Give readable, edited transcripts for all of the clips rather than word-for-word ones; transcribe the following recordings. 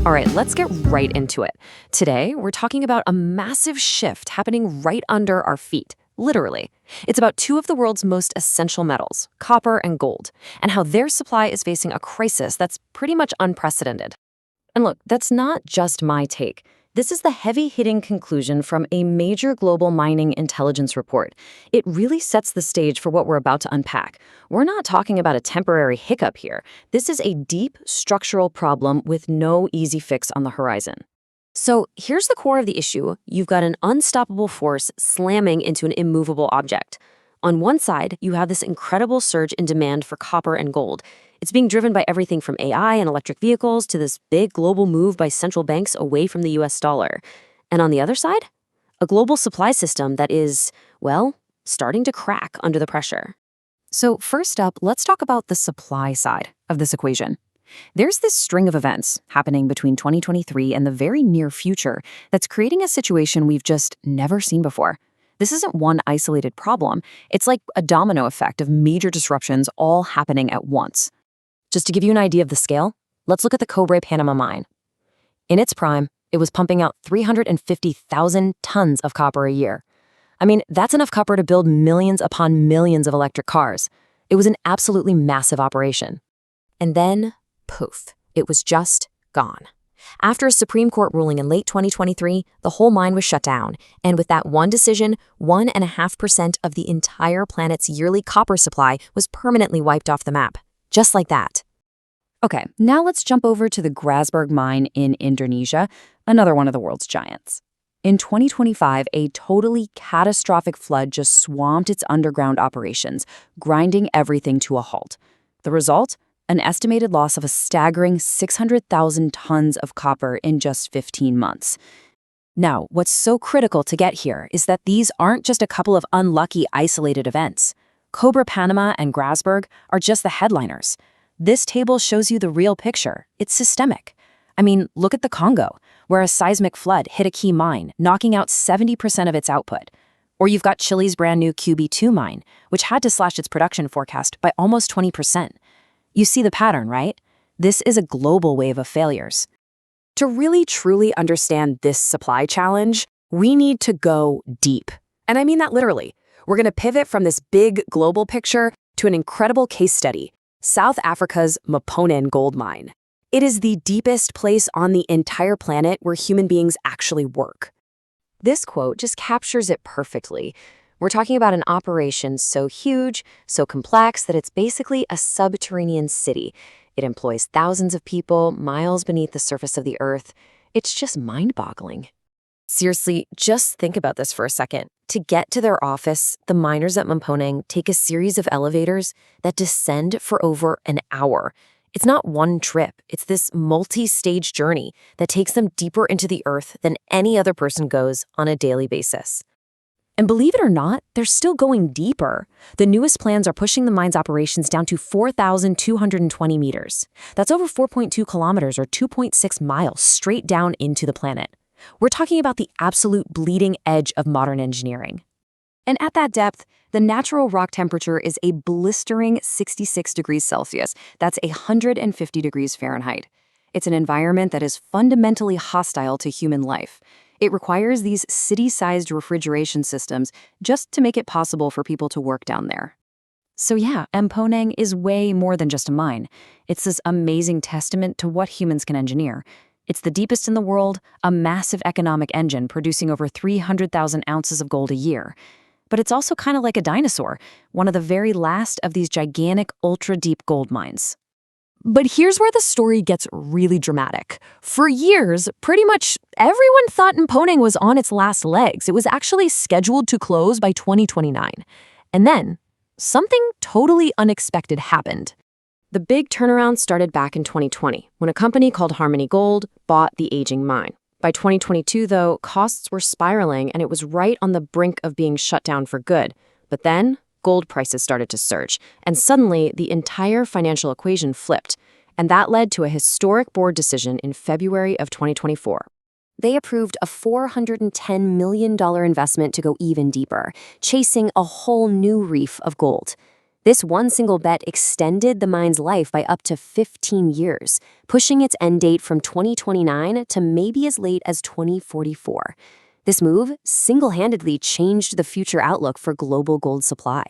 All right, let's get right into it. Today, we're talking about a massive shift happening right under our feet, literally. It's about two of the world's most essential metals, copper and gold, and how their supply is facing a crisis that's pretty much unprecedented. And look, that's not just my take. This is the heavy-hitting conclusion from a major global mining intelligence report. It really sets the stage for what we're about to unpack. We're not talking about a temporary hiccup here. This is a deep structural problem with no easy fix on the horizon. So here's the core of the issue. You've got an unstoppable force slamming into an immovable object. On one side, you have this incredible surge in demand for copper and gold. It's being driven by everything from AI and electric vehicles to this big global move by central banks away from the US dollar. And on the other side, a global supply system that is, well, starting to crack under the pressure. So first up, let's talk about the supply side of this equation. There's this string of events happening between 2023 and the very near future that's creating a situation we've just never seen before. This isn't one isolated problem. It's like a domino effect of major disruptions all happening at once. Just to give you an idea of the scale, let's look at the Cobre Panama mine. In its prime, it was pumping out 350,000 tons of copper a year. I mean, that's enough copper to build millions upon millions of electric cars. It was an absolutely massive operation. And then, poof, it was just gone. After a Supreme Court ruling in late 2023, the whole mine was shut down. And with that one decision, 1.5% of the entire planet's yearly copper supply was permanently wiped off the map. Just like that. Okay, now let's jump over to the Grasberg mine in Indonesia, another one of the world's giants. In 2025, a totally catastrophic flood just swamped its underground operations, grinding everything to a halt. The result? An estimated loss of a staggering 600,000 tons of copper in just 15 months. Now, what's so critical to get here is that these aren't just a couple of unlucky isolated events. Cobre Panama and Grasberg are just the headliners. This table shows you the real picture. It's systemic. I mean, look at the Congo, where a seismic flood hit a key mine, knocking out 70% of its output. Or you've got Chile's brand new QB2 mine, which had to slash its production forecast by almost 20%. You see the pattern, right? This is a global wave of failures. To really truly understand this supply challenge, we need to go deep. And I mean that literally. We're going to pivot from this big global picture to an incredible case study, South Africa's Mponeng Gold Mine. It is the deepest place on the entire planet where human beings actually work. This quote just captures it perfectly. We're talking about an operation so huge, so complex that it's basically a subterranean city. It employs thousands of people miles beneath the surface of the earth. It's just mind-boggling. Seriously, just think about this for a second. To get to their office, the miners at Mponeng take a series of elevators that descend for over an hour. It's not one trip. It's this multi-stage journey that takes them deeper into the earth than any other person goes on a daily basis. And believe it or not, they're still going deeper. The newest plans are pushing the mine's operations down to 4,220 meters. That's over 4.2 kilometers or 2.6 miles straight down into the planet. We're talking about the absolute bleeding edge of modern engineering. And at that depth, the natural rock temperature is a blistering 66 degrees Celsius. That's 150 degrees Fahrenheit. It's an environment that is fundamentally hostile to human life. It requires these city-sized refrigeration systems just to make it possible for people to work down there. So yeah, Mponeng is way more than just a mine. It's this amazing testament to what humans can engineer. It's the deepest in the world, a massive economic engine producing over 300,000 ounces of gold a year. But it's also kind of like a dinosaur, one of the very last of these gigantic, ultra-deep gold mines. But here's where the story gets really dramatic. For years, pretty much everyone thought Mponeng was on its last legs. It was actually scheduled to close by 2029. And then, something totally unexpected happened. The big turnaround started back in 2020, when a company called Harmony Gold bought the aging mine. By 2022, though, costs were spiraling and it was right on the brink of being shut down for good. But then, gold prices started to surge, and suddenly the entire financial equation flipped. And that led to a historic board decision in February of 2024. They approved a $410 million investment to go even deeper, chasing a whole new reef of gold. This one single bet extended the mine's life by up to 15 years, pushing its end date from 2029 to maybe as late as 2044. This move single-handedly changed the future outlook for global gold supply.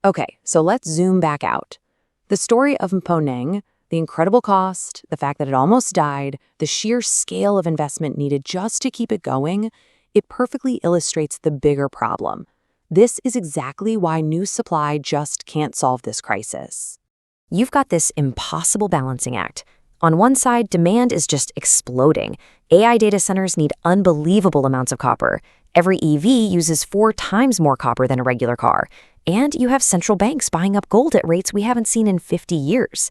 Okay, so let's zoom back out. The story of Mponeng, the incredible cost, the fact that it almost died, the sheer scale of investment needed just to keep it going, it perfectly illustrates the bigger problem. This is exactly why new supply just can't solve this crisis. You've got this impossible balancing act. On one side, demand is just exploding. AI data centers need unbelievable amounts of copper. Every EV uses 4 times more copper than a regular car. And you have central banks buying up gold at rates we haven't seen in 50 years.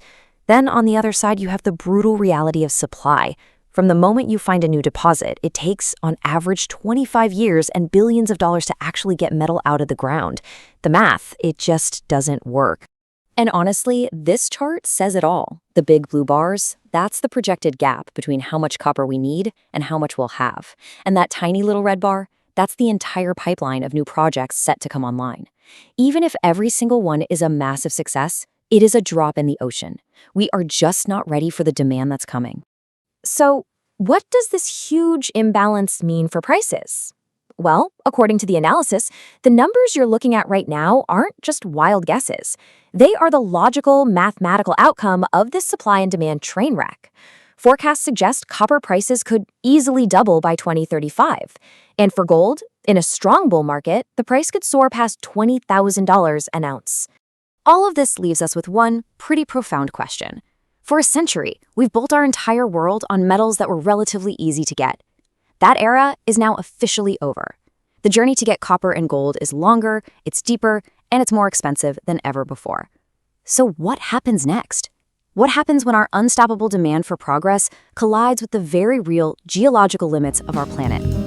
Then on the other side, you have the brutal reality of supply. From the moment you find a new deposit, it takes, on average, 25 years and billions of dollars to actually get metal out of the ground. The math, it just doesn't work. And honestly, this chart says it all. The big blue bars, that's the projected gap between how much copper we need and how much we'll have. And that tiny little red bar, that's the entire pipeline of new projects set to come online. Even if every single one is a massive success, it is a drop in the ocean. We are just not ready for the demand that's coming. So, what does this huge imbalance mean for prices? Well, according to the analysis, the numbers you're looking at right now aren't just wild guesses. They are the logical, mathematical outcome of this supply and demand train wreck. Forecasts suggest copper prices could easily double by 2035. And for gold, in a strong bull market, the price could soar past $20,000 an ounce. All of this leaves us with one pretty profound question. For a century, we've built our entire world on metals that were relatively easy to get. That era is now officially over. The journey to get copper and gold is longer, it's deeper, and it's more expensive than ever before. So what happens next? What happens when our unstoppable demand for progress collides with the very real geological limits of our planet?